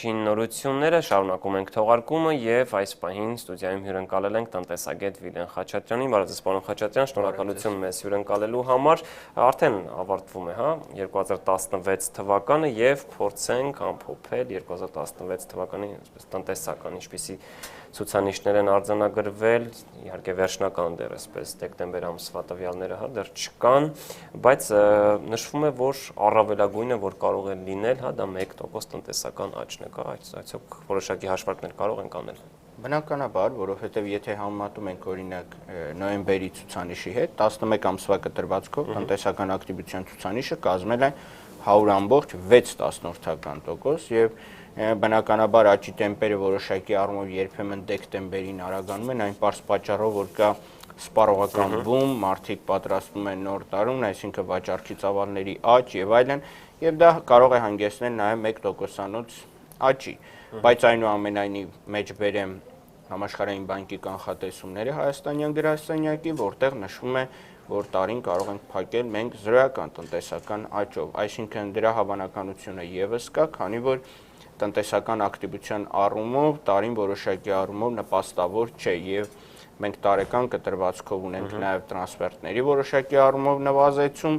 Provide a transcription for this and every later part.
առաջին նորությունները, շարունակում ենք թողարկումը եւ այս պահին ստուդիայում հյուրընկալել ենք տնտեսագետ Վիլեն Խաչատրյանին։ Բարև ձեզ, պարոն Խաչատրյան, շնորհակալություն մեզ հյուրընկալելու համար։ Արդեն ավարտվում է, 2016 թվականը եւ փորձենք ամփոփել 2016 թվականի տնտեսական ինչպիսի ցուցանիշներ են արձանագրվել, իհարկե վերջնական դեռ այսպես դեկտեմբեր ամսվա տվյալները դեռ չկան, բայց նշվում է, որ առավելագույնը, որ կարող է լինել, դա 1% տնտեսական աճն է, այսօք որոշակի հաշվարկներ կարող ենք անել։ Բնականաբար, որովհետև եթե համեմատում ենք օրինակ նոյեմբերի ցուցանիշի հետ, 11 ամսվա կտրվածքով տնտեսական ակտիվության ցուցանիշը կազմել է 100.6% եւ բնականաբար աճի տեմպերը որոշակի առումով երբեմն դեկտեմբերին արագանում են, այն պարզ պատճառով, որ կա սպառողական բում, մարդիկ պատրաստվում են նոր տարուն, այսինքն վաճառքի ծավալների աճ եւ այլն, եւ դա կարող է հանգեցնել նաեւ 1%-անոց աճի, բայց այնուամենայնիվ մեջ բերեմ համաշխարհային բանկի կանխատեսումները հայաստանյան գրասենյակի, որտեղ նշվում է, որ տարին կարող ենք փակել մենք զրոյական տնտեսական աճով, այսինքն դրա հավանականությունը եւս կա, քանի որ տնտեսական ակտիվության առումով տարին որոշակի առումով նպաստավոր չէ եւ մենք տարեկան կտրվածքով ունենք նաեւ տրանսֆերտների որոշակի առումով նվազեցում,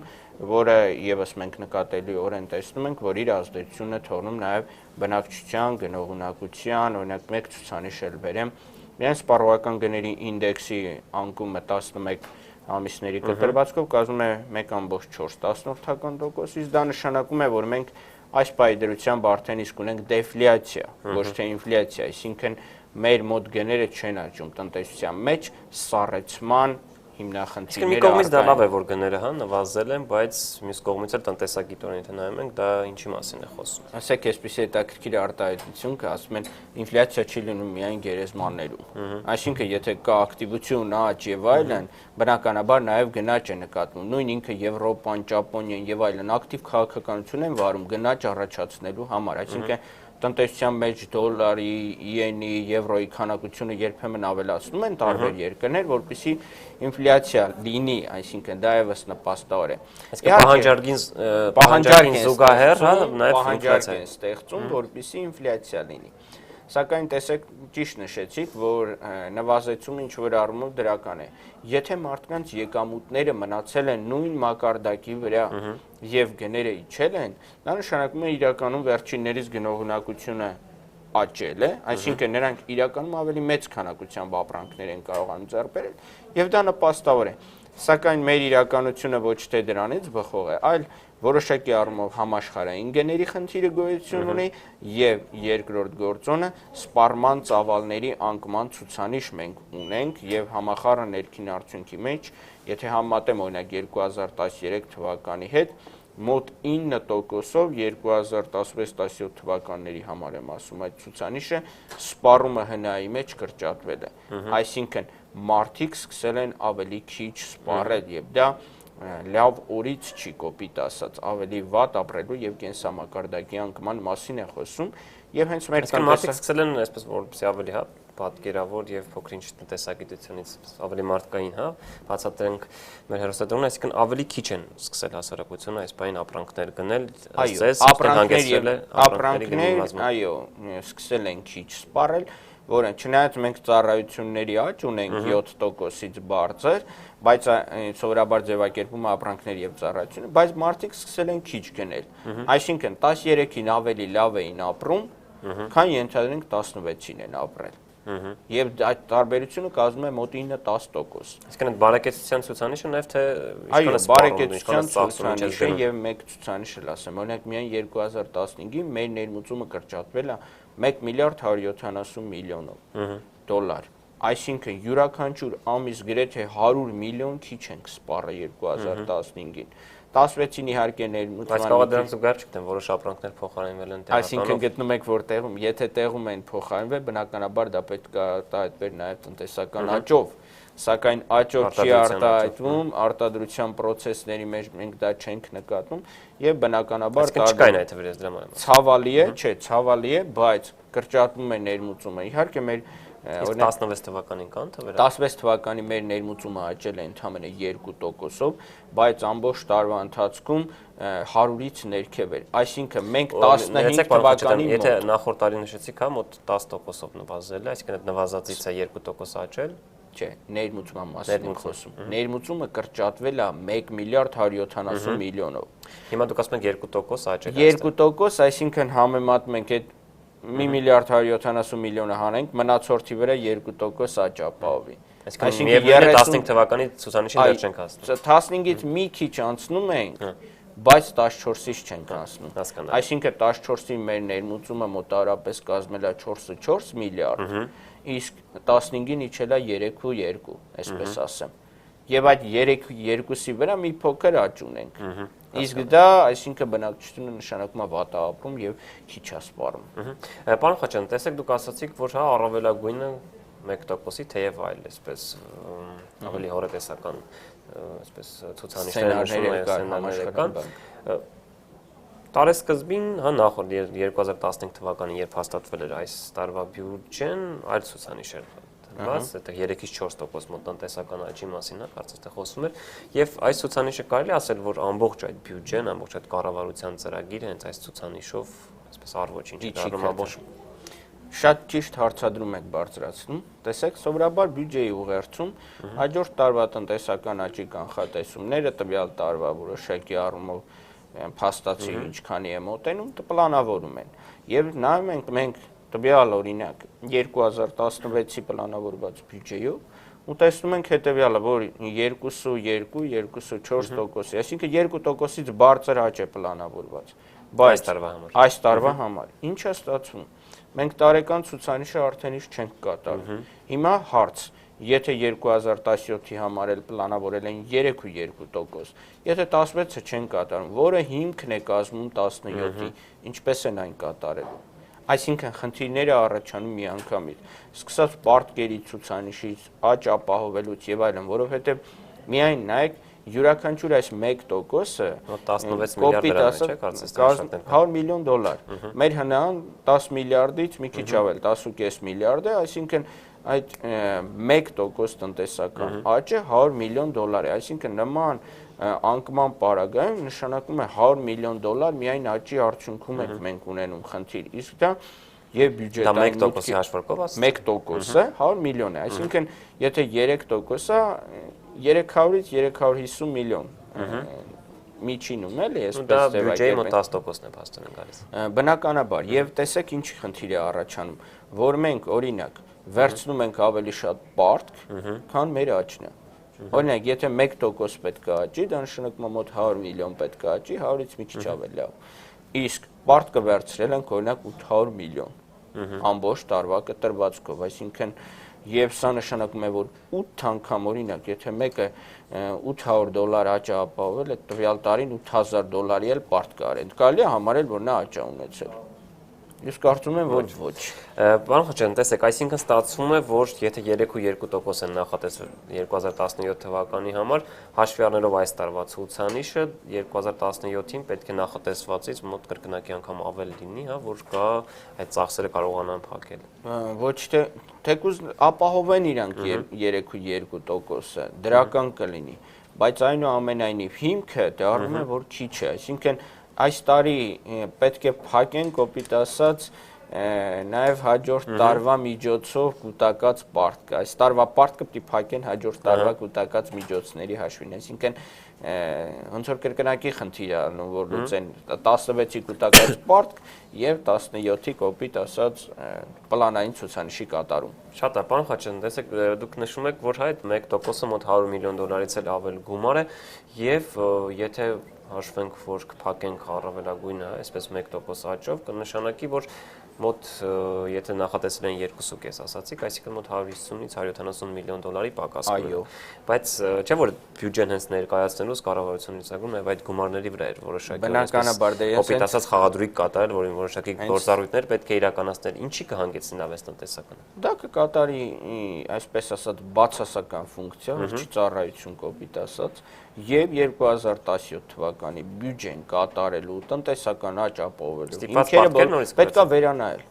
որը եւս մենք նկատելիորեն տեսնում ենք, որ իր ազդեցությունը թողնում նաեւ բնակչության, գնողունակության, օրինակ մեկ ցուցանիշ էլ բերեմ, միայն սպառողական գների ինդեքսի անկումը 11 ամիսների կտրվածքով կազմում է 1.4%, իսկ դա նշանակում է, որ մենք այս պայդրությամբ արդեն իսկ ունենք դեֆլյացիա, ոչ թե ինֆլյացիա, այսինքն մեր մոտ գները չեն աճում տնտեսության մեջ, սառեցման հիմնախնդիրները։ Մի կողմից դա լավ է, որ գները նվազել են, բայց մյուս կողմից էլ տնտեսագիտորեն եթե նայում ենք, դա ինչի մասին է խոսում։ Ասեք, այսպեսի հետաքրքիր արտահայտություն կա, ասում են ինֆլյացիա չի լինում միայն գերեզմաններում։ Այսինքն, եթե կա ակտիվություն, աճ եւ այլն, բնականաբար նաեւ գնաճ է նկատվում։ Նույն ինքը Եվրոպան, Ճապոնիան եւ այլն ակտիվ քաղաքականություն են վարում գնաճ առաջացնելու համար, այսինքն տնտեսության մեջ դոլարի, իենի, եվրոյի քանակությունը երբեմն ավելացնում են տարբեր երկրներ, որպեսզի ինֆլյացիա լինի, այսինքն դա եւս նպաստավոր է։ Պահանջարկին զուգահեռ, նաեւ ինֆլյացիա է ստեղծում, որպեսզի ինֆլյացիա լինի։ Սակայն տեսեք, ճիշտ նշեցիք, որ նվազեցումը ինչ որ առումով դրական է։ Եթե մարդկանց եկամուտները մնացել են նույն մակարդակի վրա եւ գները իջել են, դա նշանակում է իրականում վերջիններից գնողունակությունը աճել է, այսինքն նրանք իրականում ավելի մեծ քանակությամբ ապրանքներ են կարողանում ձեռք բերել եւ դա նպաստավոր է։ Սակայն մեր իրականությունը ոչ թե դրանից բխող է, այլ որոշակի առումով համաշխարհային գների խնդիրը գոյություն ունի եւ երկրորդ գործոնը սպառման ծավալների անկման ցուցանիշ մենք ունենք եւ համախառն ներքին արդյունքի մեջ, եթե համեմատեմ օրինակ 2013 թվականի հետ, մոտ 9%-ով 2016-17 թվականների համար եմ ասում, այդ ցուցանիշը սպառումը հնայի մեջ կրճատվել է, այսինքն մարդիկ սկսել են ավելի քիչ սպառել եւ դա լավ օրից չի կոպիտ ասած, ավելի վատ ապրելու եւ կենսամակարդակի անկման մասին է խոսում եւ հենց մեր տնտեսական սկսել են այսպես որպեսզի ավելի պատկերավոր եւ փոքրինչ տնտեսագիտությունից ավելի մարդկային, բացատրենք մեր հերոսադրումը, այսինքն ավելի քիչ են սկսել հասարակությունը այս բային ապրանքներ գնել, ապրանքներ, այո, սկսել են քիչ սպառել, որը չնայած մենք ծառայությունների աճ ունենք 7%-ից բարձր, բայց սովորաբար ձևակերպումը ապրանքներ եւ ծառայություն, բայց մարդիկ սկսել են քիչ գնել։ Այսինքն 13-ին ավելի լավ էին ապրում, քան ենթադրենք 16-ին են ապրել։ Եվ այդ տարբերությունը կազմում է մոտ 9-10%։ Այսինքն այդ բարեկեցության ցուցանիշը նաեւ թե այո, բարեկեցության ցուցանիշը եւ մեկ ցուցանիշ էլ ասեմ, օրինակ միայն 2015-ին մեր ներմուծումը կրճատվել է 1 միլիարդ 170 միլիոնով դոլար։ Այսինքն յուրաքանչյուր ամիս գրեթե 100 միլիոն քիչ ենք սպառել 2015-ին։ 16-ին իհարկե ներմուծման բայց կարող է դրանց զուգահեռ չգիտեմ, որոշ ապրանքներ փոխարինվել են տեղանքով։ Այսինքն գտնում եք որ տեղում, եթե տեղում են փոխարինվել, բնականաբար դա պետք է արտահայտվեր նաեւ տնտեսական աճով, սակայն աճով չի արտահայտվում, արտադրության process-ների մեջ մենք դա չենք նկատում եւ բնականաբար չկային այդ վրեզ դրա համար։ Ցավալի է, չէ, ցավալի է, բայց կրճատվում է ներմուծումը։ Իհարկե մեր Իսկ 16 թվականին կան թվերը։ 16 թվականի մեր ներմուծումը աճել է ընդամենը 2%-ով, բայց ամբողջ տարվա ընթացքում 100-ից ներքև էր։ Այսինքն մենք 15 թվականին եթե նախորդ տարի նշեցիք, հա, մոտ 10%-ով նվազել է, այսինքն այդ նվազածից է 2% աճել։ Չէ, ներմուծման մասին եմ խոսում։ Ներմուծումը կրճատվել է 1 միլիարդ 170 միլիոնով։ Հիմա դուք ասում եք 2% աճել է։ 2%, այսինքն համեմատում ենք այդ 1 միլիարդ 170 միլիոնը հանենք, մնացորդի վրա 2% աճ ապահովի։ Այսինքն միևնույն է 15 թվականի ցուցանիշին դեռ չենք հասնում։ 15-ից մի քիչ անցնում ենք, բայց 14-ից չենք հասնում։ Այսինքն 14-ի մեր ներմուծումը մոտավորապես կազմել է 4.4 միլիարդ, իսկ 15-ին իջել է 3.2, այսպես ասեմ։ Եվ այդ 3.2-ի վրա մի փոքր աճ ունենք։ Իսկ դա, այսինքն բնակչությունը նշանակում է վատ է ապրում եւ քիչ է սպառում։ Պարոն Խաչյան, տեսեք դուք ասացիք, որ հա առավելագույնը 1%-ի թեև այլ, այսպես ավելի հորատեսական, այսպես ցուցանիշներ նշում կան։ Տարեսկզբին, հա, նախորդ 2015 թվականին, երբ հաստատվել էր այս տարվա բյուջեն, այլ ցուցանիշ էր դրված, այդտեղ 3-ից 4% մոտ տնտեսական աճի մասին է, կարծես թե խոսում էր, եւ այս ցուցանիշը կարելի ասել, որ ամբողջ այդ բյուջեն, ամբողջ այդ կառավարության ծրագիրը հենց այս ցուցանիշով, այսպես առ-ոչինչ դառնում ամբողջ։ Շատ ճիշտ հարցադրում եք բարձրացնում։ Տեսեք, սովորաբար բյուջեի ուղերձում հաջորդ տարվա տնտեսական աճի կանխատեսումները տվյալ տարվա որոշակի առումով փաստացի ինչքանի է մոտենում, պլանավորում են։ Եվ նայում ենք մենք տվյալ օրինակ 2016-ի պլանավորված բյուջեով ու տեսնում ենք հետևյալը, որ 2.2-2.4%, այսինքն 2%-ից բարձր աճ է պլանավորված։ Բայց այս տարվա համար ինչ է ստացվում։ Մենք տարեկան ցուցանիշը արդեն իսկ չենք կատարում։ Հիմա հարց, եթե 2017-ի համար էլ պլանավորել են 3.2%, եթե 16-ը չեն կատարում, որը հիմքն է կազմում 17-ի, ինչպես են այն կատարելու։ Այսինքն խնդիրները առաջանում միանգամից, սկսած պարտքերի ցուցանիշից, աճ ապահովելուց եւ այլն, որովհետեւ միայն նայեք յուրաքանչյուր այս 1%-ը 16 միլիարդ դրամ է, չէ՞, կարծես թե շատ է։ $100 միլիոն։ Մեր հնան 10 միլիարդից մի քիչ ավել, 10.5 միլիարդ է, այսինքն այդ 1% տնտեսական աճը $100 միլիոն է, այսինքն նման անկման պարագայում նշանակում է $100 միլիոն միայն աճի արդյունքում ենք մենք ունենում խնդիր, իսկ դա եւ բյուջետային 1%-ի հաշվարկով ասած 1%-ը $100 միլիոն է, այսինքն եթե 3%-ը 300-ից 350 միլիոն միջինում էլի, այսպես ձևակերպել։ Դա բյուջեի մոտ 10%-ն է փաստորեն գալիս։ Բնականաբար, եւ տեսեք ինչ խնդիր է առաջանում, որ մենք օրինակ վերցնում ենք ավելի շատ պարտք, քան մեր աճն է։ Օրինակ, եթե 1% պետք է աճի, դա նշանակում է մոտ 100 միլիոն պետք է աճի, 100-ից մի քիչ ավել լավ։ Իսկ պարտքը վերցրել ենք օրինակ 800 միլիոն ամբողջ տարվա կտրվածքով, այսինքն եւ սա նշանակում է, որ 8 անգամ օրինակ, եթե մեկը $800 աճ է ապահովել, այդ տվյալ տարին $8000 էլ պարտ կարեն։ Կարելի է համարել, որ նա աճ է ունեցել։ Ես կարծում եմ, որ ոչ։ Պարոն Խաչյան, տեսեք, այսինքն ստացվում է, որ եթե 3.2% են նախատեսվել 2017 թվականի համար, հաշվի առնելով այս տարվա ցուցանիշը 2017-ին պետք է նախատեսվածից մոտ կրկնակի անգամ ավել լինի, հա, որ կա այդ ծախսերը կարողանան փակել։ Ոչ թե թեկուզ ապահովեն իրանք 3.2%-ը, դրական կլինի, բայց այնուամենայնիվ հիմքը դառնում է, որ քիչ է, այսինքն այս տարի պետք է փակեն կոպիտ ասած նաև հաջորդ տարվա միջոցով կուտակած պարտքը։ Այս տարվա պարտքը պիտի փակեն հաջորդ տարվա կուտակած միջոցների հաշվին, այսինքն ոնց որ կրկնակի խնդիր է անում, որ լուծեն 16-ի կուտակած պարտք եւ 17-ի կոպիտ ասած պլանային ցուցանիշի կատարում։ Շատ է, պարոն Խաչյան, տեսեք, դուք նշում եք, որ այդ 1%-ը մոտ $100 միլիոնից էլ ավել գումար է եւ եթե հաշվենք, որ կփակենք առավելագույնը, այսպես 1% աճով, կնշանակի, որ մոտ եթե նախատեսել են 2.5 ասացիք, այսինքն մոտ 150-ից 170 միլիոն դոլարի պակաս կլինի։ Բայց չէ՞ որ բյուջեն հենց ներկայացնելուց կառավարությունը ցուցակում եւ այդ գումարների վրա էր որոշակի բնականաբար դե կոպիտ ասած խաղադրույք կատարել, որին որոշակի գործառույթներ պետք է իրականացնել։ Ինչի կհանգեցնի նավես տնտեսականը։ Դա կկատարի, այսպես ասած, բացասական ֆունկցիա, ոչ ծառայություն կոպիտ ասած, եւ 2017 թվականի բյուջեն կատարելու տնտեսական աճ ապահովելու հիմքերը պետք է վերանայել։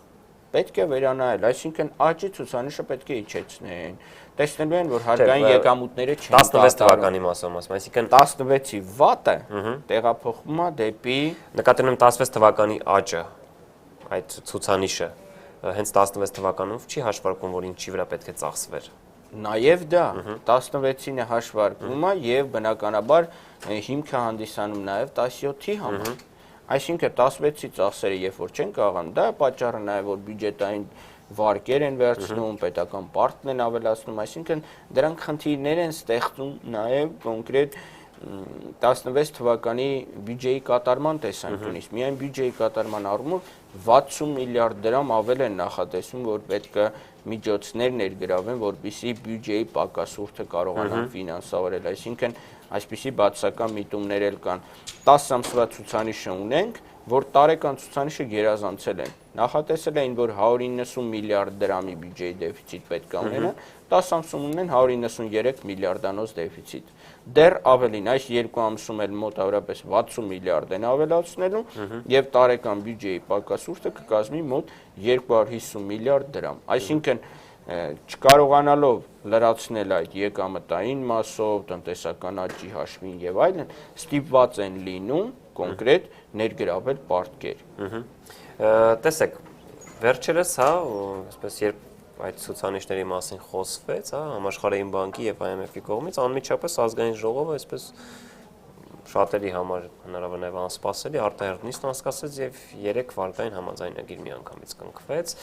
պետք է վերանայել, այսինքն աճի ցուցանիշը պետք է իջեցնեն։ Տեսնելու են, որ հարկային եկամուտները չեն 16 թվականի մասով, այսինքն 16-ի վատը տեղափոխվում է դեպի նկատի ունեմ 16 թվականի աճը, այդ ցուցանիշը հենց 16 թվականով չի հաշվարկվում, որ ինչի վրա պետք է ծախսվեր։ Նաև դա 16-ին է հաշվարկվում է եւ բնականաբար հիմքը հանդիսանում նաև 17-ի համար։ Այսինքն 16-ի ծախսերը երբ որ չեն կարողանում, դա պատճառը նաև որ բյուջետային վարկեր են վերցնում, պետական պարտքն են ավելացնում, այսինքն դրանք խնդիրներ են ստեղծում նաև կոնկրետ 16 թվականի բյուջեի կատարման տեսանկյունից։ Միայն բյուջեի կատարման առումով 60 միլիարդ դրամ ավել են նախատեսում, որ պետք է միջոցներ ներգրավեն, որպեսզի բյուջեի պակասուրդը կարողանան ֆինանսավորել, այսինքն այսպիսի բացասական միտումներ էլ կան։ 10 ամսվա ցուցանիշը ունենք, որ տարեկան ցուցանիշը գերազանցել են։ Նախատեսել էին, որ 190 միլիարդ դրամի բյուջեի դեֆիցիտ պետք է ունենան, 10 ամսում ունեն 193 միլիարդանոց դեֆիցիտ։ Դեռ ավելին, այս 2 ամսում էլ մոտավորապես 60 միլիարդ են ավելացնելու եւ տարեկան բյուջեի պակասուրդը կկազմի մոտ 250 միլիարդ դրամ։ Այսինքն չկարողանալով լրացնել այդ եկամտային մասով, տնտեսական աճի հաշվին եւ այլն, ստիպված են լինում կոնկրետ ներգրավել պարտքեր։ Տեսեք, վերջերս, հա, այսպես երբ այդ ցուցանիշների մասին խոսվեց, հա, Համաշխարհային բանկի եւ IMF-ի կողմից անմիջապես ազգային ժողովը այսպես շատերի համար հնարավոր է անսպասելի արտահերթ նիստ անցկացրեց եւ 3 վարկային համաձայնագիր միանգամից կնքվեց։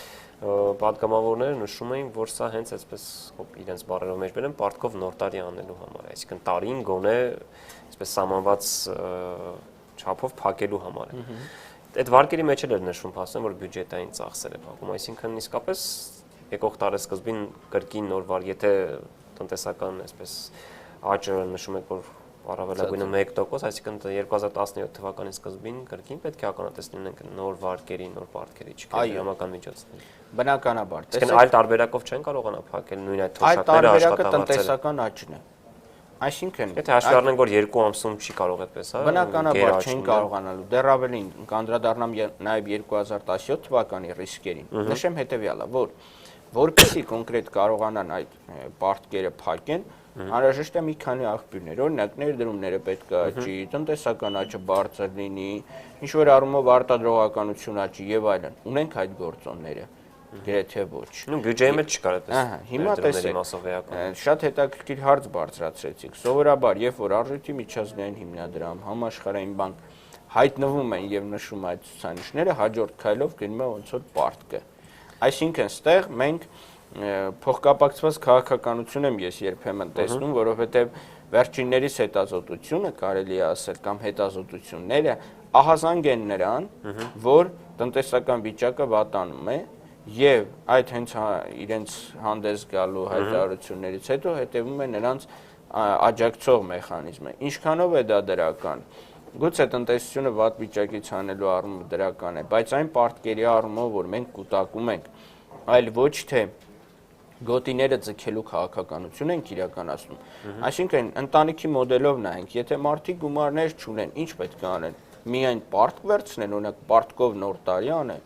Պատգամավորները նշում էին, որ սա հենց այսպես իրենց բառերով մեջ բերեն պարտքով նոր տարի անելու համար, այսինքն տարին գոնե այսպես սահմանված չափով փակելու համար է։ Այդ վարկերի մեջ էլ էր նշվում, ասեմ, որ բյուջետային ծախսեր է փակում, այսինքն իսկապես եկող տարեսկզբին կրկին նոր վար, եթե տնտեսական այսպես աճը նշում եք, որ առավելագույնը 1%, այսինքն 2017 թվականի սկզբին կրկին պետք է ականատեսնենք նոր վարկերի, նոր պարտքերի չկիրառական միջոցներ։ Բնականաբար, տեսեք, այլ տարբերակով չեն կարողանա փակել նույն այդ թոշակները աշխատավարձերը։ Տնտեսական աճն է։ Այսինքն, եթե հաշվի առնենք, որ 2 ամսում չի կարող այդպես, հա, բնականաբար չեն կարողանալու։ Դեռ ավելին կանդրադառնամ նաև 2017 թվականի ռիսկերին։ Նշեմ հետևյալը, որ որպեսզի կոնկրետ կարողանան այդ պարտքերը փակեն, անհրաժեշտ է մի քանի աղբյուրներ, օրինակ ներդրումները պետք է աճի, տնտեսական աճը բարձր լինի, ինչ որ առումով արտադրողականություն աճի եւ այլն։ Ունենք այդ գործոնները։ Գրեթե ոչ։ Նու բյուջեի մեջ չկար այդպես։ Հիմա տեսեք, շատ հետաքրքիր հարց բարձրացրեցիք։ Սովորաբար, երբ որ Արժույթի միջազգային հիմնադրամ, Համաշխարհային բանկ հայտնվում են եւ նշում այդ ցուցանիշները, հաջորդ քայլով գնում է ոնց որ պարտքը։ Այսինքն, ստեղ մենք փոխկապակցված քաղաքականություն եմ ես երբեմն տեսնում, որովհետեւ վերջիններիս հետազոտությունը կարելի է ասել կամ հետազոտությունները ահազանգ են նրան, որ տնտեսական վիճակը վատանում է եւ այդ հենց իրենց հանդես գալու հայտարարություններից հետո հետևում է նրանց աջակցող մեխանիզմը։ Ինչքանով է դա դրական։ Գուցե տնտեսությունը վատ վիճակից հանելու առումով դրական է, բայց այն պարտքերի առումով, որ մենք կուտակում ենք, այլ ոչ թե գոտիները ձգելու քաղաքականություն ենք իրականացնում։ Այսինքն ընտանիքի մոդելով նայենք, եթե մարդիկ գումարներ չունեն, ինչ պետք է անեն։ Միայն պարտք վերցնեն, օրինակ պարտքով նոր տարի անեն։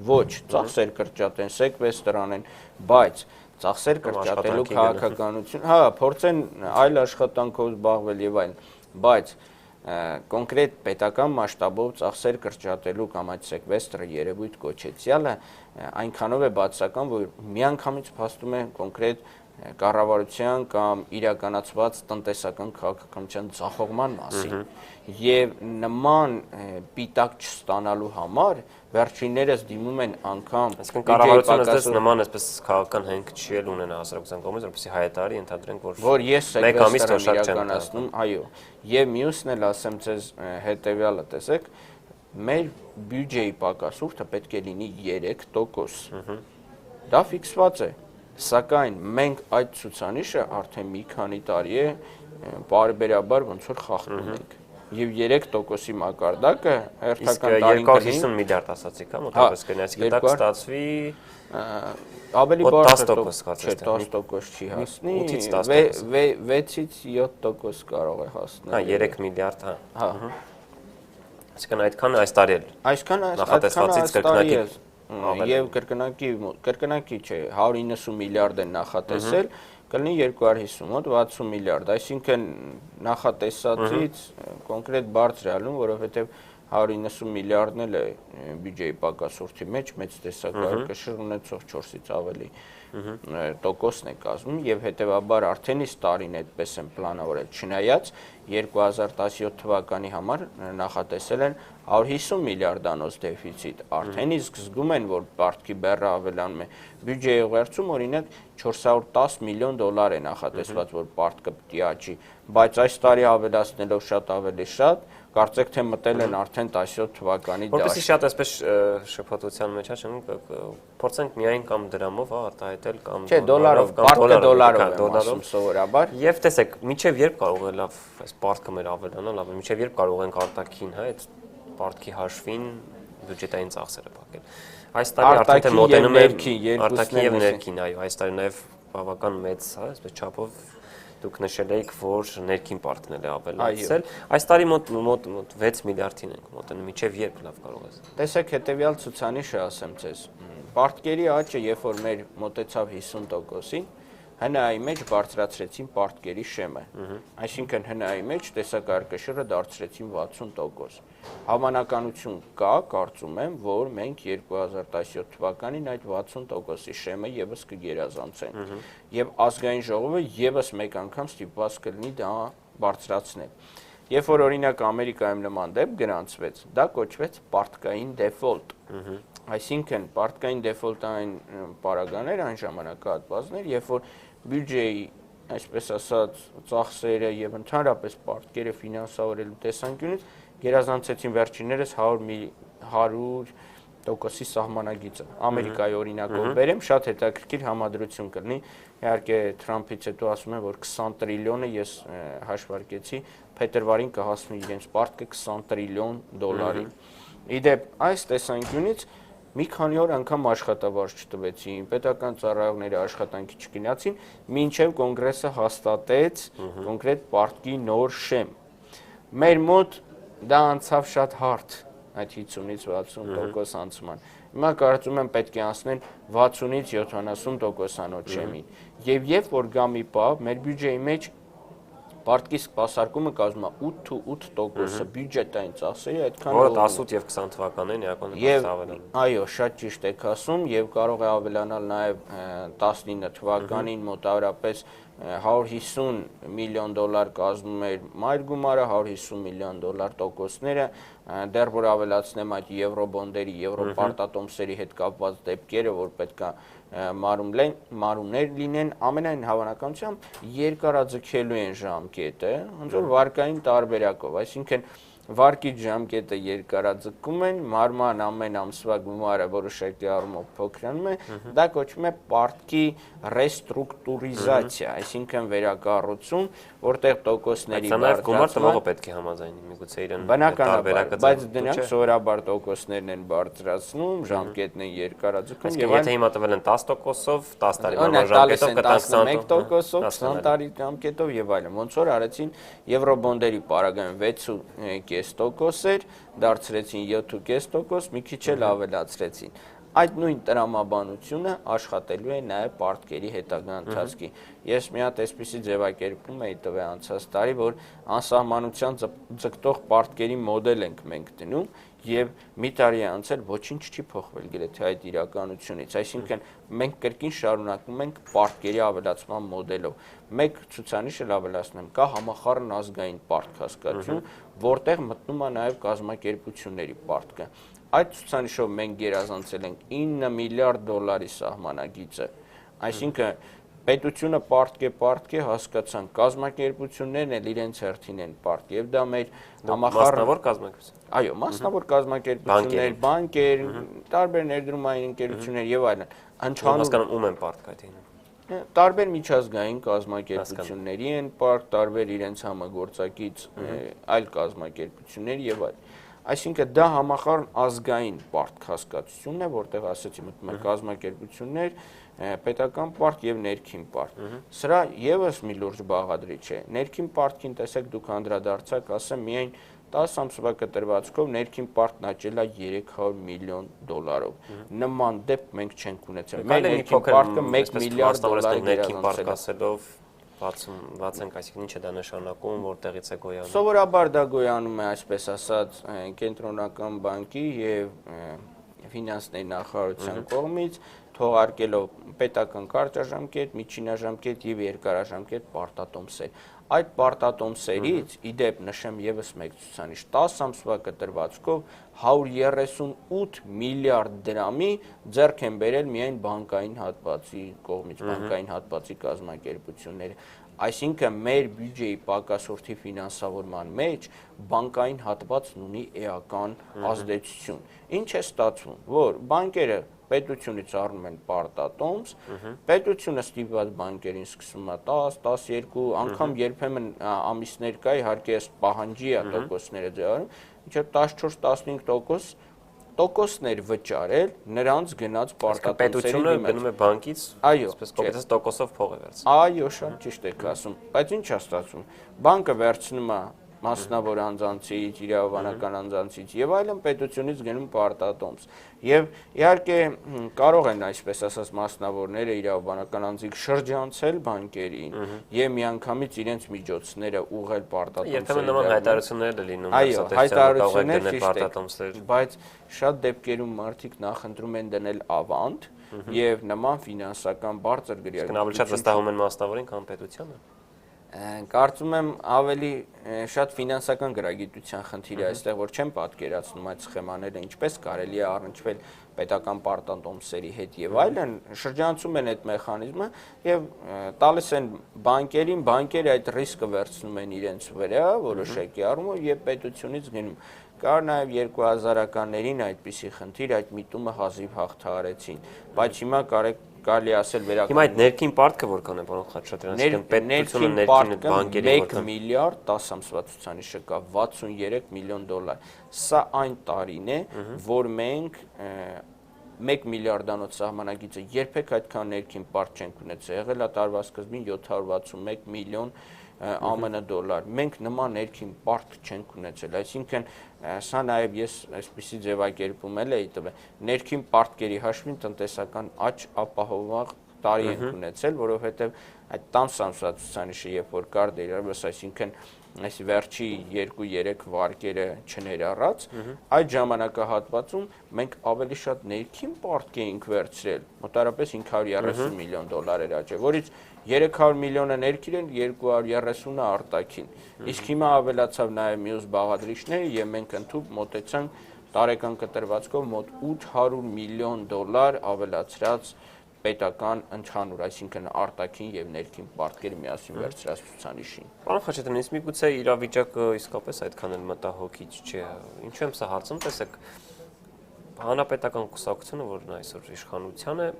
Ոչ, ծախսեր կրճատեն, սեկվեստր անեն, բայց ծախսեր կրճատելու քաղաքականություն, հա, փորձեն այլ աշխատանքով զբաղվել եւ այլն, բայց կոնկրետ պետական մասշտաբով ծախսեր կրճատելու կամ այդ սեկվեստրը երևույթ կոչեցյալը այնքանով է բացական, որ միանգամից փաստում է կոնկրետ կառավարության կամ իրականացված տնտեսական քաղաքականության ձախողման մասին եւ նման պիտակ չստանալու համար վերջիններս դիմում են անգամ այսինքն կառավարությունը դες նման այսպես քաղաքական հենք չի էլ ունենա հասարակության կողմից, որպեսզի հայտարարի ընդհանրենք որ ես սեկվեստր իրականացնում, այո, եւ մյուսն էլ ասեմ ձեզ հետեւյալը, տեսեք, մեր բյուջեի պակասուրդը պետք է լինի 3%։ Դա ֆիքսված է։ Սակայն մենք այդ ցուցանիշը արդեն մի քանի տարի է բարբերաբար ոնց որ խախտում ենք։ Եվ 3%-ի մակարդակը հերթական տարին կլինի 250 միլիարդ ասացիք, հա, մոտավորապես կլինի, այսինքն դա կստացվի ավելի բարձր 10% չի հասնի, 6-ից 7% կարող է հասնել։ Հա, 3 միլիարդ, հա։ Այսինքն այդքան այս տարի էլ։ Այսքան այս տարի է եւ կրկնակի չէ, 190 միլիարդ են նախատեսել, կլինի 250, մոտ 60 միլիարդ, այսինքն նախատեսածից կոնկրետ բարձր է ալում, որովհետեւ 190 միլիարդն էլ է բյուջեի պակասորդի մեջ, մեծ տեսակարգաշիռ ունեցող 4-ից ավելի տոկոսն է կազմում եւ հետեւաբար արդեն իսկ տարին այդպես են պլանավորել, չնայած 2017 թվականի համար նախատեսել են 150 միլիարդանոց դեֆիցիտ, արդեն իսկ զգում են, որ պարտքի բեռը ավելանում է, բյուջեի ուղերձում օրինակ 410 միլիոն դոլար է նախատեսված, որ պարտքը պիտի աճի, բայց այս տարի ավելացնելով շատ ավելի շատ, կարծեք թե մտել են արդեն 17 թվականի դաշտ։ Որպեսզի շատ այսպես շփոթության մեջ փորձենք միայն կամ դրամով արտահայտել կամ չէ, դոլարով, պարտքը դոլարով եմ ասում սովորաբար։ Եվ տեսեք, մինչև երբ կարող է լավ այս պարտքը մեր ավելանալ, մինչև երբ կարող ենք արտաքին, հա, այդ պարտքի հաշվին բյուջետային ծախսերը փակել։ Այս տարի արդեն մոտենում է արտաքին եւ ներքին, այո, այս տարի նաեւ բավական մեծ, հա, այսպես չափով դուք նշել եք, որ ներքին պարտքն էլ է ավելացել։ Այս տարի մոտ 6 միլիարդին ենք մոտենում, մինչև երբ լավ կարող է։ Տեսեք, հետեւյալ ցուցանիշը ասեմ ձեզ։ Պարտքերի աճը, երբ որ մեր մոտեցավ 50%-ին, ՀՆԱ-ի մեջ բարձրացրեցին պարտքերի շեմը։ Այսինքն ՀՆԱ-ի մեջ տեսակարգաշիռը դարձրեցին 60%։ Հավանականություն կա, կարծում եմ, որ մենք 2017 թվականին այդ 60%-ի շեմը եւս կգերազանցենք։ Եվ ազգային ժողովը եւս մեկ անգամ ստիպված կլինի դա բարձրացնել։ Երբ որ օրինակ Ամերիկայում նման դեպք գրանցվեց, դա կոչվեց պարտքային դեֆոլտ։ Այսինքն պարտքային դեֆոլտը այն պարագաներ, այն ժամանակահատվածներ, երբ որ բյուջեի, այսպես ասած, ծախսերը եւ ընդհանրապես պարտքերը ֆինանսավորելու տեսանկյունից գերազանցեցին վերջիններս 100%-ի սահմանագիծը։ Ամերիկայի օրինակով բերեմ, շատ հետաքրքիր համադրություն կլինի։ Իհարկե Թրամփից հետո ասում են, որ 20 տրիլիոնը ես հաշվարկեցի, փետրվարին կհասնի իրենց պարտքը 20 տրիլիոն դոլարի։ Իդեպ այս տեսանկյունից մի քանի օր անգամ աշխատավարձ չտվեցին, պետական ծառայողները աշխատանքի չգնացին, մինչև կոնգրեսը հաստատեց կոնկրետ պարտքի նոր շեմ։ Մեր մոտ դա անցավ շատ հարթ, այդ 50-ից 60% անցման։ Հիմա կարծում եմ պետք է անցնել 60-ից 70%-անոց շեմին։ Եվ երբ որ գա մի պահ, մեր բյուջեի մեջ պարտքի սպասարկումը կազմում է 8% բյուջետային ծախսերի, այդքան որը 18 եւ 20 թվականին իրականորեն ավելանում։ Այո, շատ ճիշտ եք ասում եւ կարող է ավելանալ նաեւ 19 թվականին մոտավորապես 150 միլիոն դոլար կազմում էր մայր գումարը, 150 միլիոն դոլար տոկոսները, դեռ որ ավելացնեմ այդ եվրոբոնդերի, եվրոպարտատոմսերի հետ կապված դեպքերը, որ պետքա մարումներ լինեն, ամենայն հավանականությամբ երկարաձգելու են ժամկետը, ոնց որ վարկային տարբերակով, այսինքն վարկի ժամկետը երկարաձգում են, մարման ամեն ամսվա գումարը որոշակի առումով փոքրանում է, դա կոչվում է պարտքի ռեստրուկտուրիզացիա, այսինքն վերակառուցում, որտեղ տոկոսների գումար տվողը պետք է համաձայնի, միգուցե իրեն տարբերակը, բայց դրանք սովորաբար տոկոսներն են բարձրացնում, ժամկետն են երկարաձգում, եւ եթե հիմա տվել են 10%-ով, 10 տարի մարման ժամկետով կտանք 11%-ով, 20 տարի ժամկետով եւ այլն, ոնց որ արեցին եվրոբոնդերի պարագայում 6.5% էր, դարձրեցին 7.5%, մի քիչ էլ ավելացրեցին։ Այդ նույն տրամաբանությունը աշխատելու է նաև պարտքերի հետագա ընթացքի։ Ես մի հատ այսպիսի ձևակերպում էի տվել անցած տարի, որ անսահմանության ձգտող պարտքերի մոդել ենք մենք դնում եւ մի տարի է անցել ոչինչ չի փոխվել գրեթե այդ իրականությունից, այսինքն մենք կրկին շարունակում ենք պարտքերի ավելացման մոդելով։ Մեկ ցուցանիշ էլ ավելացնեմ, կա համախառն ազգային պարտք հասկացություն, որտեղ մտնում է նաև կազմակերպությունների պարտքը։ Այդ ցուցանիշով մենք գերազանցել ենք 9 միլիարդ դոլարի սահմանագիծը, այսինքն պետությունը պարտք է հասկացան, կազմակերպություններն էլ իրենց հերթին են պարտք եւ դա մեր մասնավոր կազմակերպություն։ Այո, մասնավոր կազմակերպություններ, բանկեր, տարբեր ներդրումային ընկերություններ եւ այլն։ Հասկանում ում են պարտք այդ հին։ Տարբեր միջազգային կազմակերպությունների են պարտք, տարբեր իրենց համագործակից այլ կազմակերպություններ եւ այլն։ Այսինքն դա համախառն ազգային պարտք հասկացությունն է, որտեղ ասեցի մտնում են կազմակերպություններ, պետական պարտք եւ ներքին պարտք։ Սրա եւս մի լուրջ բաղադրիչ է։ Ներքին պարտքին տեսեք դուք անդրադարձակ, ասեմ, միայն 10 ամսվա կտրվածքով ներքին պարտքն աճել է 300 միլիոն դոլարով։ Նման դեպք մենք չենք ունեցել։ Մեր ներքին պարտքը 1 միլիարդ դոլարի ներքին պարտք ասելով բացենք, այսինքն ինչ է դա նշանակում, որտեղից է գոյանում։ Սովորաբար դա գոյանում է, այսպես ասած, կենտրոնական բանկի եւ ֆինանսների նախարարության կողմից թողարկելով պետական կարճաժամկետ, միջինաժամկետ եւ երկարաժամկետ պարտատոմսեր։ Այդ պարտատոմսերից, իդեպ նշեմ եւս մեկ ցուցանիշ, 10 ամսվա կտրվածքով 138 միլիարդ դրամի ձեռք են բերել միայն բանկային հատվածի կողմից, բանկային հատվածի կազմակերպությունները։ Այսինքն մեր բյուջեի պակասորդի ֆինանսավորման մեջ բանկային հատվածն ունի էական ազդեցություն։ Ինչ է ստացվում, որ բանկերը պետությունից առնում են պարտատոմս, պետությունը ստիպված բանկերին սկսում է 10, 12, անգամ երբեմն ամիսներ կա, իհարկե պահանջի է տոկոսները ձեռում, ինչը 14-15% տոկոսներ վճարել, նրանց գնաց պարտատոմսերի դիմաց։ Պետությունը գնում է բանկից, այսպես կոպիտես տոկոսով փող է վերցնում։ Այո, շատ ճիշտ եք ասում, բայց ինչ է ստացվում։ Բանկը վերցնում է մասնավոր անձանցից, իրավաբանական անձանցից եւ այլն պետությունից գնում պարտատոմս։ Եվ իհարկե կարող են այսպես ասած մասնավորները իրավաբանական անձիկ շրջանցել բանկերին եւ միանգամից իրենց միջոցները ուղղել պարտատոմսերի։ Երբեմն նման հայտարարություններ են լինում, այո, հայտարարություններ պարտատոմսեր, բայց շատ դեպքերում մարդիկ նախընտրում են դնել ավանդ եւ նման ֆինանսական բարձր գրիչներ։ Ավելի շատ վստահում են մասնավորին, քան պետությանը։ Կարծում եմ ավելի շատ ֆինանսական գրագիտության խնդիր է այստեղ, որ չեմ պատկերացնում այդ սխեմաները ինչպես կարելի է առնչվել պետական պարտատոմսերի հետ եւ այլն, շրջանցում են այդ մեխանիզմը եւ տալիս են բանկերին, բանկերը այդ ռիսկը վերցնում են իրենց վրա որոշակի առումով եւ պետությունից գնում։ Կար նաեւ 2000-ականներին այդպիսի խնդիր, այդ միտումը հազիվ հաղթահարեցին, բայց հիմա կարելի ասել վերականգնել։ Հիմա այդ ներքին պարտքը որքան է, պարոն Խաչատրյան, այսինքն պետությունը ներքին բանկերի 1 միլիարդ 10 ամսվա ցուցանիշը կա 63 միլիոն դոլար։ Սա այն տարին է, որ մենք 1 միլիարդանոց սահմանագիծը երբեք այդքան ներքին պարտ չենք ունեցել։ Եղել է տարվա սկզբին 761 միլիոն ԱՄՆ դոլար։ Մենք նման ներքին պարտ չենք ունեցել, այսինքն սա նաև ես այսպիսի ձևակերպում էի տվել։ Ներքին պարտքերի հաշվին տնտեսական աճ ապահովող տարի ենք ունեցել, որովհետև այդ 10 ամսվա ցուցանիշը երբ որ կար դերևս, այսինքն այս վերջի 2-3 վարկերը չներառած, այդ ժամանակահատվածում մենք ավելի շատ ներքին պարտք էինք վերցրել, մոտարապես 530 միլիոն դոլար էր աճել, որից 300 միլիոնը ներքին են, 230-ը արտաքին։ Իսկ հիմա ավելացավ նաև մյուս բաղադրիչները եւ մենք ընդհանուր մոտեցանք տարեկան կտրվածքով մոտ 800 միլիոն դոլար ավելացրած պետական ընդհանուր, այսինքն արտաքին եւ ներքին պարտքերը միասին վերցրած ցուցանիշին։ Պարոն Խաչատրյան, իսկ միգուցե իրավիճակը իսկապես այդքան էլ մտահոգիչ չէ։ Ինչու եմ սա հարցում, տեսեք, հանրապետական կուսակցությունը, որն այսօր իշխանության է,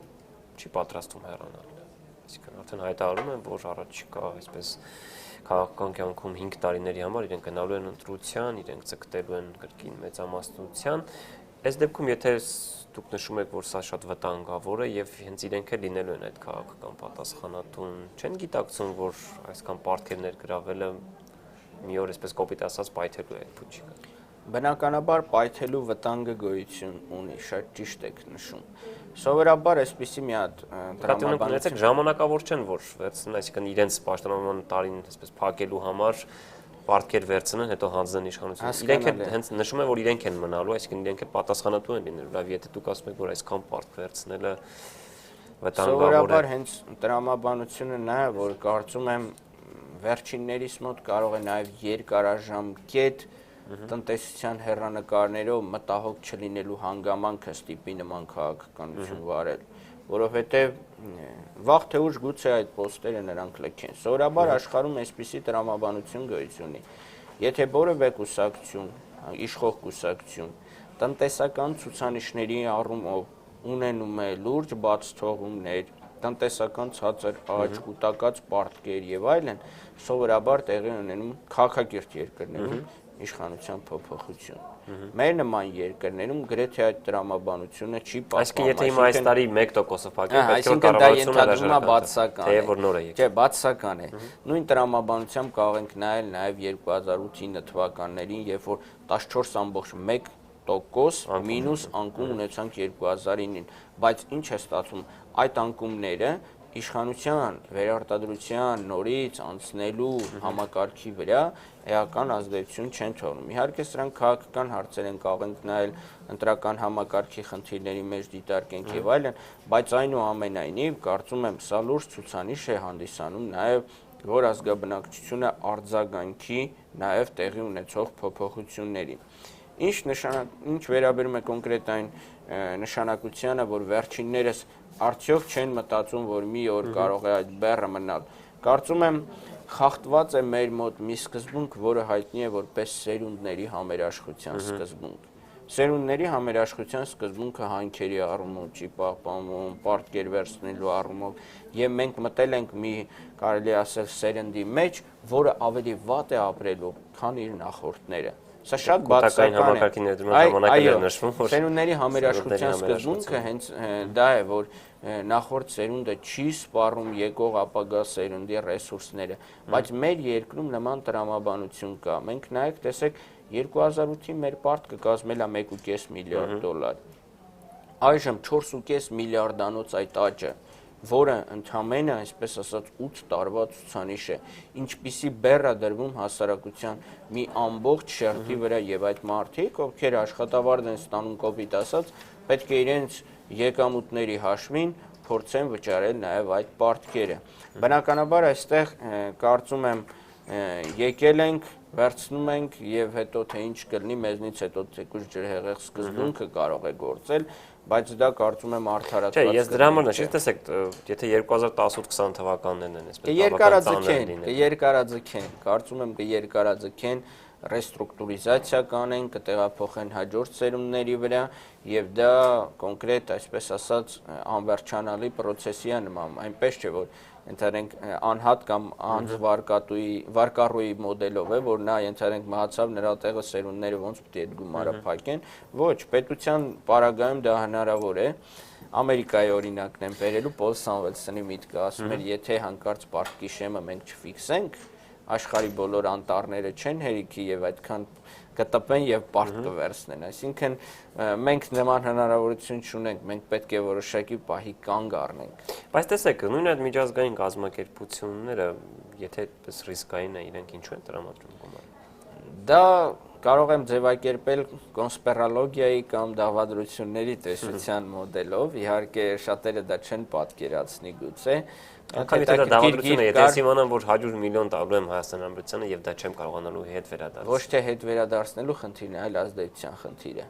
չի պատրաստվում հեռանալ։ Այսինքն արդեն հայտարարում են, որ առաջիկա այսպես քաղաքական կյանքում 5 տարիների համար իրենք գնալու են ընտրության, իրենք ցկտելու են կրկին մեծամասնության։ Այս դեպքում եթե դուք նշում եք, որ սա շատ վտանգավոր է եւ հենց իրենք էլ լինելու են այդ քաղաքական պատասխանատուն, չեն գիտակցում, որ այսքան պարտքեր ներգրավելը մի օր այսպես կոպիտ ասած պայթելու է այդ փուչիկը։ Բնականաբար պայթելու վտանգը գոյություն ունի, շատ ճիշտ եք նշում։ Սովորաբար այսպիսի մի հատ դրամաբանություն ժամանակավոր չեն, որ վերցնեն, այսինքն իրենց պաշտոնական տարին այսպես փակելու համար պարտքեր վերցնեն, հետո հանձնեն իշխանությունը։ Իրենք էլ հենց նշում են, որ իրենք են մնալու, այսինքն իրենք էլ պատասխանատու են լինելու, լավ, եթե դուք ասում եք, որ այսքան պարտք վերցնելը վտանգավոր է։ Սովորաբար հենց դրամաբանությունը նա է, որ կարծում եմ վերջիններիս մոտ կարող է նաև երկարաժամկետ տնտեսության հեռանկարներով մտահոգ չլինելու հանգամանքը ստիպի նման քաղաքականություն վարել, որովհետև վաղ թե ուշ գուցե այդ պոստերը նրանք լքեն։ Սովորաբար աշխարհում այսպիսի տրամաբանություն գոյություն ունի։ Եթե որևէ կուսակցություն, իշխող կուսակցություն տնտեսական ցուցանիշների առումով ունենում է լուրջ բաց թողումներ, տնտեսական ցածր աճ, կուտակած պարտքեր եւ այլն, սովորաբար տեղի ունենում քաղաքակիրթ երկրներում իշխանության փոփոխություն։ Մեր նման երկրներում գրեթե այդ տրամաբանությունը չի պահպանվում։ Այսինքն եթե հիմա այս տարի 1%-ով փակեն, պետք է որ դա կառավարությունը բացասական թե որ նոր է եկել։ Չէ, բացասական է։ Նույն տրամաբանությամբ կարող ենք նայել նաև 2008-9 թվականներին, երբ որ 14.1% մինուս անկում ունեցանք 2009-ին, բայց ինչ է ստացվում, այդ անկումները իշխանության վերարտադրության նորից անցնելու համակարգի վրա էական ազդեցություն չեն թողնում։ Իհարկե սրանք քաղաքական հարցեր են, կարող ենք նայել ընտրական համակարգի խնդիրների մեջ դիտարկենք եւ այլն, բայց այնուամենայնիվ կարծում եմ սա լուրջ ցուցանիշ է հանդիսանում նաեւ որ ազգաբնակչությունը արձագանքի նաեւ տեղի ունեցող փոփոխություններին։ Ինչ վերաբերում է կոնկրետ այն նշանակությանը, որ վերջիններս արդյոք չեն մտածում, որ մի օր կարող է այդ բեռը մնալ։ Կարծում եմ խախտված է մեր մոտ մի սկզբունք, որը հայտնի է որպես սերունդների համերաշխության սկզբունք։ Սերունդների համերաշխության սկզբունքը հանքերի առումով չի պահպանվում, պարտքեր վերցնելու առումով, եւ մենք մտել ենք մի կարելի ասել սերնդի մեջ, որը ավելի վատ է ապրելու, քան իր նախորդները։ Սա շատ բացասական է։ Սերունդների համերաշխության սկզբունքը հենց դա է, որ նախորդ սերունդը չի սպառում եկող ապագա սերունդի ռեսուրսները, բայց մեր երկրում նման տրամաբանություն կա։ Մենք նայեք, տեսեք 2008-ին մեր պարտքը կազմել է 1.5 միլիարդ դոլար։ Այժմ 4.5 միլիարդանոց այդ աճը, որը ընդամենը, այսպես ասած, 8 տարվա ցուցանիշ է, ինչպիսի բեռ է դրվում հասարակության մի ամբողջ շերտի վրա եւ այդ մարդիկ, ովքեր աշխատավարձ են ստանում կոպիտ ասած, պետք է իրենց եկամուտների հաշվին փորձեն վճարել նաեւ այդ պարտքերը։ Բնականաբար այստեղ կարծում եմ եկել ենք, վերցնում ենք եւ հետո թե ինչ կլինի մեզնից հետո թեկուզ ջրհեղեղ սկզբունքը կարող է գործել, բայց դա կարծում եմ արդարացված։ Չէ, ես դրա համար նշեցի, տեսեք, եթե 2018-20 թվականներն են, այսպես երկարաձգեն, կարծում եմ կերկարաձգեն, ռեստրուկտուրիզացիա կանեն, կտեղափոխեն հաջորդ սերունդների վրա եւ դա կոնկրետ, այսպես ասած, անվերջանալի process-ի է նման, այնպես չէ որ ենթադրենք անհատ կամ անձ վարկառուի մոդելով է, որ նա ենթադրենք մահացավ, նրա տեղը սերունդները ոնց պետք է այդ գումարը փակեն, ոչ, պետության պարագայում դա հնարավոր է։ Ամերիկայի օրինակն եմ բերելու, Պոլ Սամվելսոնի միտքը ասում էր, եթե հանկարծ պարտքի շեմը մենք չֆիքսենք, աշխարհի բոլոր անտառները չեն հերիքի եւ այդքան կտպեն եւ պարտ կվերցնեն, այսինքն մենք նման հնարավորություն չունենք, մենք պետք է որոշակի պահի կանգ առնենք։ Բայց տեսեք, նույն այդ միջազգային կազմակերպությունները, եթե այդպես ռիսկային է, իրենք ինչու են տրամադրում գումար։ Դա կարող եմ ձևակերպել կոնսպիրոլոգիայի կամ դավադրությունների տեսության մոդելով, իհարկե շատերը դա չեն պատկերացնի գուցե։ Անկամ եթե դա դավադրություն է, եթե ես իմանամ, որ 100 միլիոն տալու եմ Հայաստան Հանրապետությանը եւ դա չեմ կարողանալու հետ վերադարձնել։ Ոչ թե հետ վերադարձնելու խնդիրն է, այլ ազդեցության խնդիր է։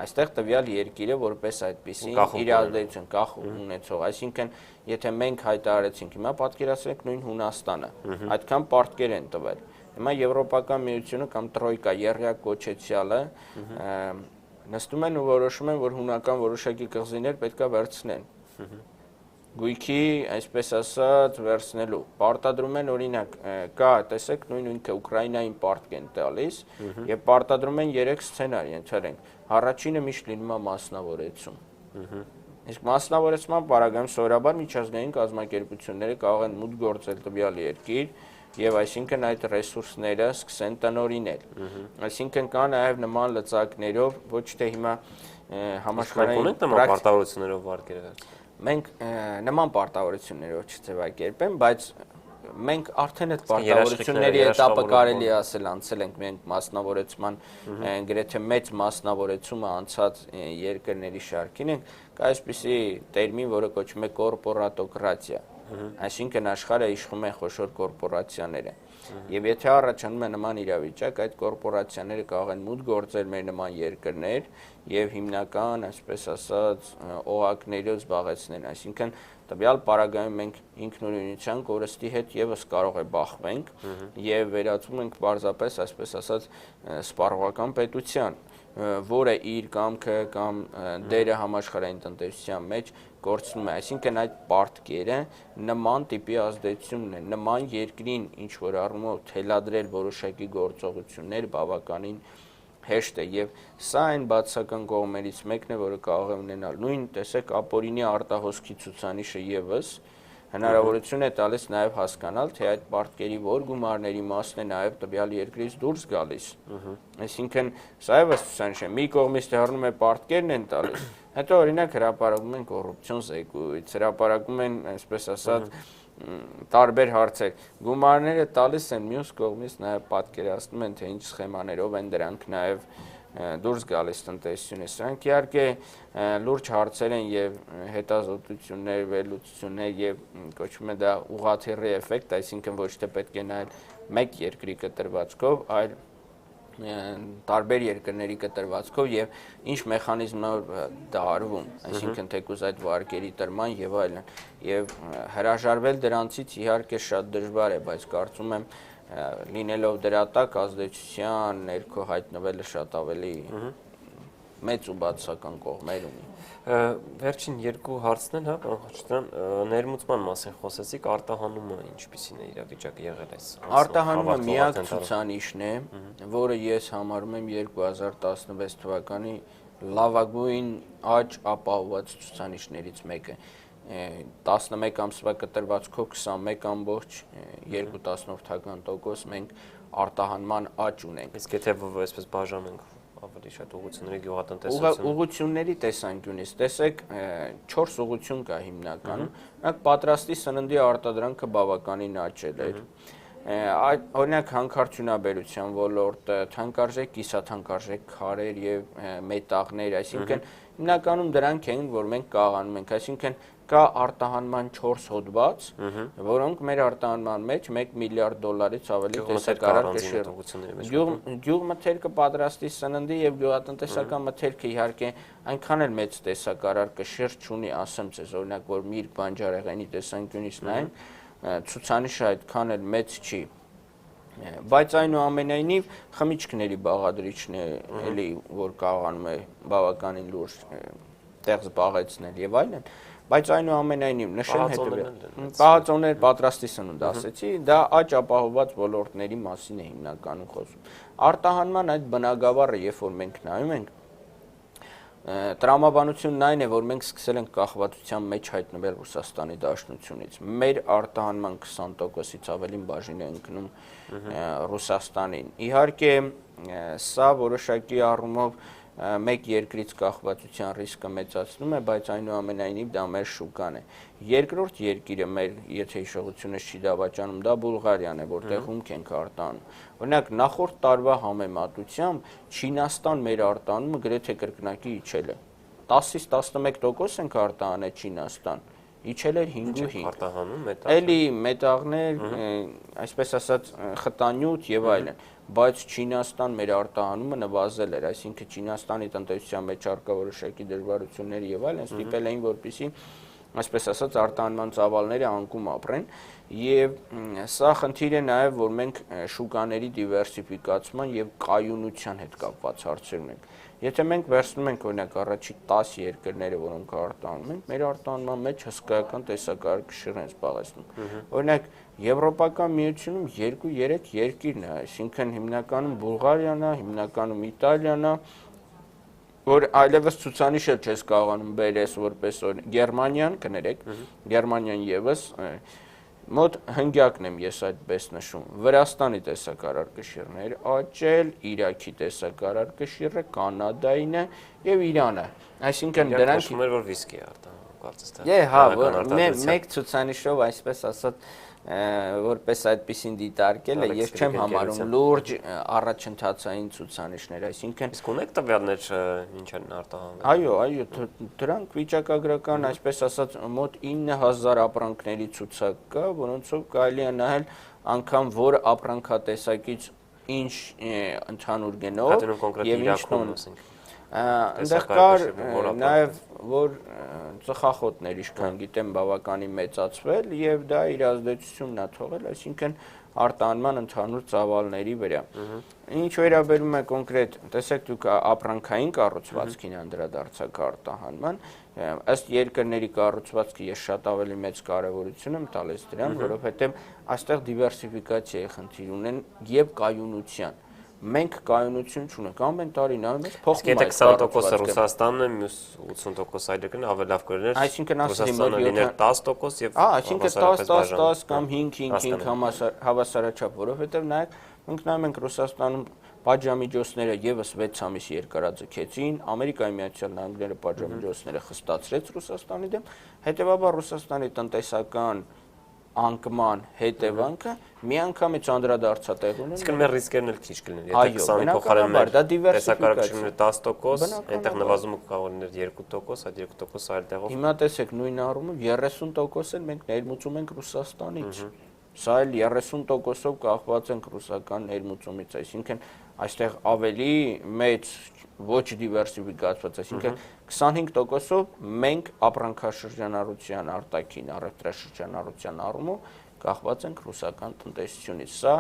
Այստեղ տվյալ երկիրը որպես այդպիսի իր ազդեցություն կախում ունեցող, այսինքն եթե մենք հայտարարեցինք, հիմա պատկերացրեք նույն Հունաստանը, այդքան պարտքեր են տվել։ Հիմա Եվրոպական միությունը կամ Տրոյկա երրյակ կոչեցյալը նստում են ու որոշում են, որ հունական որոշակի կղզիներ պետքա վերցնեն։ Գույքի, այսպես ասած, վերցնելու։ Պարտադրում են օրինակ, կա, տեսեք, նույն ինքը Ուկրաինային պարտք են տալիս եւ պարտադրում են 3 սցենար, ենթադրենք։ Առաջինը միշտ լինում է մասնավորեցում։ Իսկ մասնավորեցման պարագայում սովորաբար միջազգային կազմակերպությունները կարող են մուտք գործել տվյալ երկիր եւ այսինքն այդ ռեսուրսները սկսեն տնօրինել։ Այսինքն կա նաեւ նման լծակներով, ոչ թե հիմա համաշխարհային պարտավորություններով վարկերը մենք նման պարտավորություններով չձևակերպեմ, բայց մենք արդեն այդ պարտավորությունների этаպը կարելի է ասել անցել ենք, մենք մասնավորեցման գրեթե մեծ մասնավորեցումը անցած երկրների շարքին ենք, կա այսպիսի տերմին, որը կոչվում է կորպորատոկրատիա, այսինքն աշխարհը իշխում են խոշոր կորպորացիաները։ Եվ եթե առաջանում է նման իրավիճակ, այդ կորպորացիաները կարող են մուտք գործել մեր նման երկրներ եւ հիմնական, այսպես ասած, օղակներով զբաղեցնել, այսինքն տվյալ պարագայում մենք ինքնուրույնության կորստի հետ եւս կարող է բախվենք եւ վերածվում ենք պարզապես, այսպես ասած, սպառողական պետության։ որը իր կամքը կամ դերը համաշխարհային տնտեսության մեջ կորցնում է, այսինքն այդ պարտքերը նման տիպի ազդեցություն ունեն, նման երկրին ինչ որ առումով թելադրել որոշակի գործողություններ բավականին հեշտ է եւ սա այն բացական կողմերից մեկն է, որը կարող է ունենալ նույն տեսեք ապօրինի արտահոսքի ցուցանիշը եւս հնարավորություն է տալիս նաև հասկանալ, թե այդ պարտքերի որ գումարների մասն է նաև տվյալ երկրից դուրս գալիս։ Այսինքն սա եւս ցուցանիշ է, մի կողմից դառնում է պարտքերն են տալիս, հետո օրինակ հրապարակում են կոռուպցիոն զեկույց, հրապարակում են, այսպես ասած, տարբեր հարցեր, գումարները տալիս են, մյուս կողմից նաև պատկերացնում են, թե ինչ սխեմաներով են դրանք նաև դուրս գալիս տնտեսությունից։ Սրանք իհարկե լուրջ հարցեր են եւ հետազոտություններ, վերլուծություններ եւ կոչվում է դա ուղղաթիռի էֆեկտ, այսինքն ոչ թե պետք է նայել մեկ երկրի կտրվածքով, այլ տարբեր երկրների կտրվածքով եւ ինչ մեխանիզմով դա արվում, այսինքն թեկուզ այդ վարկերի տրման եւ այլն։ Եվ հրաժարվել դրանցից իհարկե շատ դժվար է, բայց կարծում եմ լինելով դրա տակ ազդեցության ներքո հայտնվելը շատ ավելի մեծ ու բացական կողմեր ունի։ Վերջին երկու հարցն են, հա, պարոն Խաչատրյան, ներմուծման մասին խոսեցիք, արտահանումը ինչպիսին է իրավիճակը եղել այս արտահանումը միակ ցուցանիշն է, որը ես համարում եմ 2016 թվականի լավագույն աճ ապահովված ցուցանիշներից մեկը։ 11 ամսվա կտրվածքով 21.2% մենք արտահանման աճ ունենք։ Իսկ եթե այսպես բաժանենք ավելի շատ ուղղությունների գյուղատնտեսություն։ Ուղղությունների տեսանկյունից, տեսեք, 4 ուղղություն կա հիմնականում, նրանք պատրաստի սննդի արտադրանքը բավականին աճել էր։ Օրինակ հանքարդյունաբերության ոլորտը, թանկարժեք, կիսաթանկարժեք քարեր եւ մետաղներ, այսինքն հիմնականում դրանք են, որ մենք կաղանում ենք, այսինքն կա արտահանման 4 հոդված, որոնք մեր արտահանման մեջ 1 միլիարդ դոլարից ավելի տեսակարար կշիռ։ Գյուղմթերքը պատրաստի սննդի եւ գյուղատնտեսական մթերքը իհարկե այնքան էլ մեծ տեսակարար կշիռ չունի, ասեմ ձեզ, օրինակ որ միրգ բանջարեղենի տեսանկյունից նայեն, ցուցանիշը այդքան էլ մեծ չի։ Բայց այնուամենայնիվ խմիչքների բաղադրիչն է էլի, որ կարողանում է բավականին լուրջ տեղ զբաղեցնել եւ այլն, բայց այնուամենայնիվ նշեմ հետևյալ պահածոներ պատրաստի սնունդ ասեցի, դա աճ ապահովված ոլորտների մասին է հիմնականում խոսում։ Արտահանման այդ բնագավառը, երբ որ մենք նայում ենք, տրամաբանությունն այն է, որ մենք սկսել ենք կախվածության մեջ հայտնվել Ռուսաստանի Դաշնությունից։ Մեր արտահանման 20%-ից ավելին բաժին է ընկնում Ռուսաստանին։ Իհարկե, սա որոշակի առումով մեկ երկրից կախվածության ռիսկը մեծացնում է, բայց այնուամենայնիվ դա մեր շուկան է։ Երկրորդ երկիրը մեր, եթե հիշողությունս չի դավաճանում, դա Բուլղարիան է, որտեղ հումք ենք արտահանում։ Օրինակ, նախորդ տարվա համեմատությամբ Չինաստան մեր արտահանումը գրեթե կրկնակի իջել է։ 10-ից 11% ենք արտահանել Չինաստան, իջել էր 5.5։ Էլի մետաղներ, այսպես ասած, խտանյութ եւ այլն, բայց Չինաստան մեր արտահանումը նվազել էր, այսինքն Չինաստանի տնտեսության մեջ առկա որոշակի դժվարություններ եւ այլն ստիպել էին, որպեսզի այսպես ասած արտահանման ծավալները անկում ապրեն եւ սա խնդիր է նաեւ, որ մենք շուկաների դիվերսիֆիկացման եւ կայունության հետ կապված հարցեր ունենք։ Եթե մենք վերցնում ենք օրինակ առաջի 10 երկրները, որոնք արտահանում են, մեր արտահանման մեջ հսկայական տեսակարար կշիռ են զբաղեցնում։ Օրինակ Եվրոպական միությունում 2-3 երկիրն է, այսինքն հիմնականում Բուլղարիան է, հիմնականում Իտալիան է, որ այլևս ցուցանիշ էլ չես կարողանում բերես որպես Գերմանիան, կներեք, Գերմանիան եւս մոտ հնգյակն եմ ես այդպես նշում։ Վրաստանի տեսակարար կշիռներ աճել, Իրաքի տեսակարար կշիռը, Կանադային է եւ Իրանը։ Այսինքն դրանք նշում էր, որ վիսկի է արտահանում, կարծես թե։ Հա, մեկ ցուցանիշով այսպես ասած որպես այդպեսին դիտարկել է, ես չեմ համարում լուրջ առաջընթացային ցուցանիշներ, այսինքն իսկ ունեք տվյալներ ինչ են արտահանվել։ Այո, դրանք վիճակագրական, այսպես ասած, մոտ 9000 ապրանքների ցուցակ կա, որոնցով կարելի է նայել անգամ որ ապրանքատեսակից ինչ ընդհանուր գնով եւ ինչ տոն։ Այնտեղ կար նաև որ ծխախոտներ իշքան գիտեմ բավականին մեծացվել եւ դա իր ազդեցությունն է թողել, այսինքն արտահանման ընդհանուր ծավալների վրա։ Ինչ վերաբերում է կոնկրետ, տեսեք դուք ապրանքային կառուցվածքին անդրադարձակ արտահանման, ըստ երկրների կառուցվածքի ես շատ ավելի մեծ կարևորություն եմ տալիս դրան, որովհետև այստեղ դիվերսիֆիկացիայի խնդիր ունեն եւ կայունության։ Մենք կայունություն չունենք, ամեն տարի նայում ենք փոխվում է 20% Ռուսաստանն է, մյուս 80% այլ երկրներ ավելի լավ կլիներ։ Այսինքն Ռուսաստանը լիներ 10% եւ այսինքն 10 կամ 5 հավասարաչափ, որովհետեւ նայեք մենք նայում ենք Ռուսաստանում պատժամիջոցները եւս 6 ամիս երկարաձգեցին, Ամերիկայի Միացյալ Նահանգները պատժամիջոցները խստացրեց Ռուսաստանի դեմ, հետեւաբար Ռուսաստանի տնտեսական անկման հետևանքը միանգամից անդրադարձատեղ ունեն։ Իսկ մեր ռիսկերն էլ քիչ կլինեն, եթե 20-ի փոխարեն մեր տեսակարարությունները 10%, այնտեղ նվազումը կարող լիներ 2%, այդ 2% այլ տեղով։ Հիմա տեսեք նույն առումով 30% մենք ներմուծում ենք Ռուսաստանից։ Սա էլ 30%-ով կախված ենք ռուսական ներմուծումից, այսինքն այստեղ ավելի մեծ ոչ դիվերսիֆիկացված, այսինքն 25%-ով մենք ապրանքաշրջանառության արտաքին առևտրաշրջանառության առումով կախված ենք ռուսական տնտեսությունից։ Սա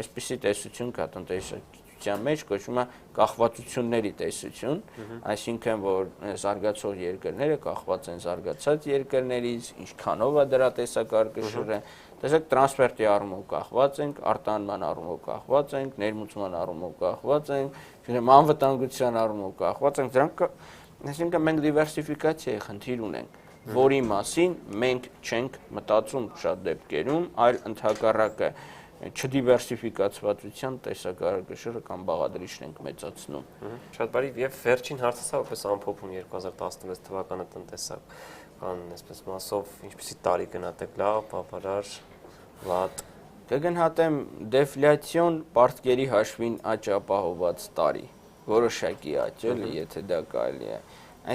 այսպիսի տեսություն կա տնտեսության մեջ, կոչվում է կախվածությունների տեսություն, այսինքն որ զարգացող երկրները կախված են զարգացած երկրներից, ինչքանով է դրա տեսակարգը։ Տեսեք, տրանսֆերտի առումով կախված ենք, արտահանման առումով կախված ենք, ներմուծման առումով կախված ենք, անվտանգության առումով կախված ենք, դրանք, այսինքն մենք դիվերսիֆիկացիայի խնդիր ունենք, որի մասին մենք չենք մտածում շատ դեպքերում, այլ ընդհակառակը չդիվերսիֆիկացվածության տեսակարգը կամ բաղադրիչն ենք մեծացնում։ Շատ բարի, եւ վերջին հարցը սա որպես ամփոփում 2016 թվականը տնտեսական այսպես մասով ինչպեսի տարի գնահատեք, լավ, բավարար, վատ։ Կգնահատեմ դեֆլյացիոն պարտքերի հաշվին աճ ապահովված տարի, որոշակի աճ, էլի, եթե դա կարելի է։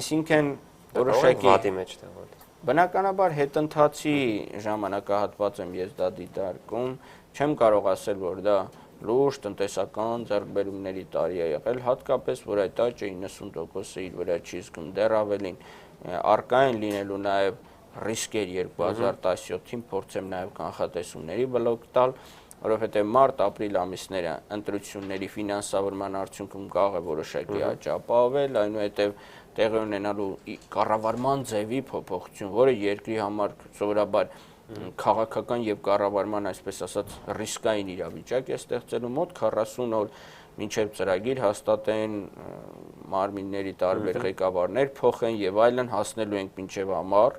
Այսինքն որոշակի վատի մեջ տեղալ։ Բնականաբար հետընթացի ժամանակահատված եմ ես դա դիտարկում, չեմ կարող ասել, որ դա լուրջ տնտեսական ձեռքբերումների տարի է եղել, հատկապես որ այդ աճը 90%-ը իր վրա չի զգում, դեռ ավելին առկա են լինելու նաև ռիսկեր 2017-ին, փորձեմ նաև կանխատեսումների բլոկ տալ, որովհետև մարտ-ապրիլ ամիսները ընտրությունների ֆինանսավորման արդյունքում կարող է որոշակի աճ ապահովել, այնուհետև տեղի ունենալու կառավարման ձևի փոփոխություն, որը երկրի համար սովորաբար քաղաքական եւ կառավարման, այսպես ասած, ռիսկային իրավիճակ է ստեղծելու մոտ 40 օր մինչև ծրագիր հաստատեն, մարմինների տարբեր ղեկավարներ փոխեն եւ այլն, հասնելու ենք մինչև ամառ,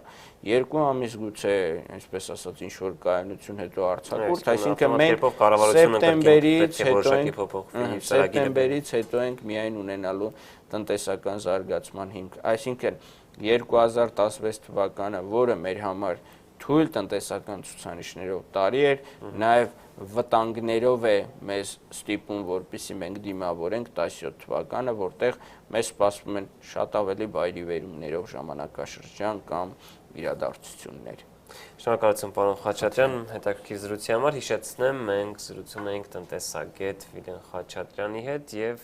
2 ամիս գուցե, այսպես ասած, ինչ որ կայունություն հետո արձակուրդ, այսինքն մենք սեպտեմբերից հետո ենք միայն ունենալու տնտեսական զարգացման հիմք, այսինքն 2016 թվականը, որը մեր համար թույլ տնտեսական ցուցանիշներով տարի էր, նաև վտանգներով է մեզ ստիպում, որպեսզի մենք դիմավորենք 17 թվականը, որտեղ մեզ սպասվում են շատ ավելի վայրիվերումներով ժամանակաշրջան կամ իրադարձություններ։ Շնորհակալություն պարոն Խաչատրյան, հետաքրքիր զրույցի համար։ Հիշեցնեմ, մենք զրուցում էինք տնտեսագետ Վիլեն Խաչատրյանի հետ եւ